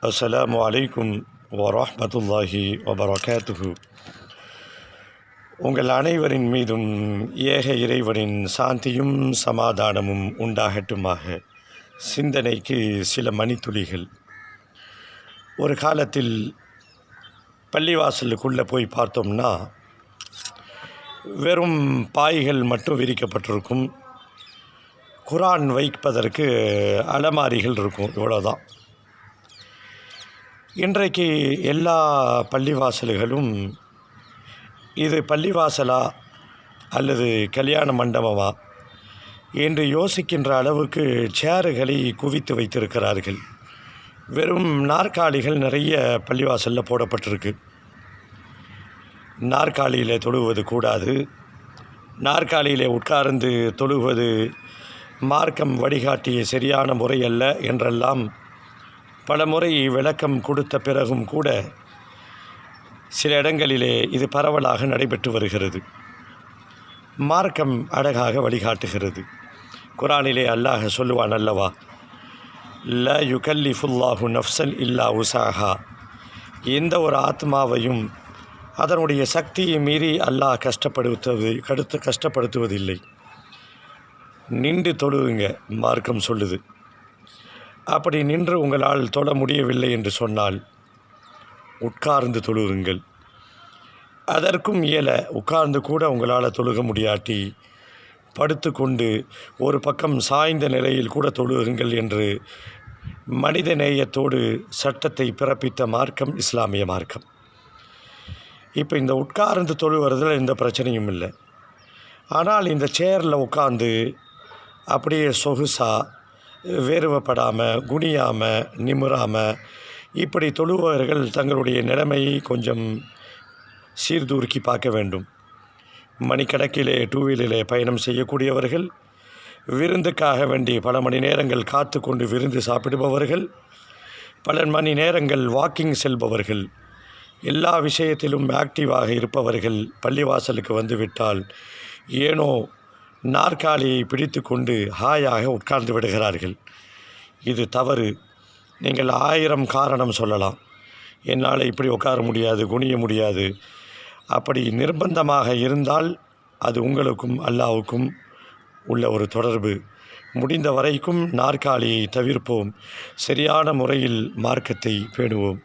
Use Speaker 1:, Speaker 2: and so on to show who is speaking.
Speaker 1: அஸ்ஸலாமு அலைக்கும் வரஹ்மத்துல்லாஹி வபரகாத்துஹு. உங்கள் அனைவரின் மீதும் ஏக இறைவனின் சாந்தியும் சமாதானமும் உண்டாகட்டுமாக. சிந்தனைக்கு சில மணித்துளிகள். ஒரு காலத்தில் பள்ளிவாசலுக்குள்ளே போய் பார்த்தோம்னா வெறும் பாய்கள் மட்டும் விரிக்கப்பட்டிருக்கும். குரான் வைப்பதற்கு அலமாரிகள் இருக்கும், இவ்வளோதான். இன்றைக்கு எல்லா பள்ளிவாசல்களும் இது பள்ளிவாசலா அல்லது கல்யாண மண்டபமா என்று யோசிக்கின்ற அளவுக்கு சேறுகளை குவித்து வைத்திருக்கிறார்கள். வெறும் நாற்காலிகள் நிறைய பள்ளிவாசலில் போடப்பட்டிருக்கு. நாற்காலியில் தொழுவது கூடாது, நாற்காலியில் உட்கார்ந்து தொழுவது மார்க்கம் வழிகாட்டிய சரியான முறை அல்ல என்றெல்லாம் பல முறை விளக்கம் கொடுத்த பிறகும் கூட சில இடங்களிலே இது பரவலாக நடைபெற்று வருகிறது. மார்க்கம் அழகாக வழிகாட்டுகிறது. குரானிலே அல்லாஹ் சொல்லுவான் அல்லவா, ல யுகல்லிஃபுல்லாஹு நஃப்ஸன் இல்லா உஸாஹா. எந்த ஒரு ஆத்மாவையும் அதனுடைய சக்தியை மீறி அல்லாஹ் கஷ்டப்படுத்துவதில்லை. நின்று தொழுவுங்க, மார்க்கம் சொல்லுது. அப்படி நின்று உங்களால் தொழ முடியவில்லை என்று சொன்னால் உட்கார்ந்து தொழுகுங்கள். அதற்கும் உட்கார்ந்து கூட உங்களால் தொழுக முடியாட்டி படுத்து கொண்டு ஒரு பக்கம் சாய்ந்த நிலையில் கூட தொழுகுங்கள் என்று மனித நேயத்தோடு சட்டத்தை பிறப்பித்த மார்க்கம் இஸ்லாமிய மார்க்கம். இப்போ இந்த உட்கார்ந்து தொழுவதில் எந்த பிரச்சனையும் இல்லை. ஆனால் இந்த சேரில் உட்கார்ந்து அப்படியே சொகுசாக வேறுவப்படாமல் குனியாமல் நிமிராமல் இப்படி தொழுபவர்கள் தங்களுடைய நிலைமையை கொஞ்சம் சீர்தூக்கி பார்க்க வேண்டும். மணிக்கணக்கிலே டூவீலரிலே பயணம் செய்யக்கூடியவர்கள், விருந்துக்காக வேண்டி பல மணி நேரங்கள் காத்து கொண்டு விருந்து சாப்பிடுபவர்கள், பல மணி நேரங்கள் வாக்கிங் செல்பவர்கள், எல்லா விஷயத்திலும் ஆக்டிவாக இருப்பவர்கள் பள்ளிவாசலுக்கு வந்துவிட்டால் ஏனோ நாற்காலியை பிடித்து கொண்டு ஹாயாக உட்கார்ந்து விடுகிறார்கள். இது தவறு. நீங்கள் 1000 காரணம் சொல்லலாம். என்னால் இப்படி உட்கார முடியாது, குனிய முடியாது. அப்படி நிர்பந்தமாக இருந்தால் அது உங்களுக்கும் அல்லாஹ்வுக்கும் உள்ள ஒரு தொடர்பு. முடிந்த வரைக்கும் நாற்காலியை தவிர்ப்போம். சரியான முறையில் மார்க்கத்தை பேணுவோம்.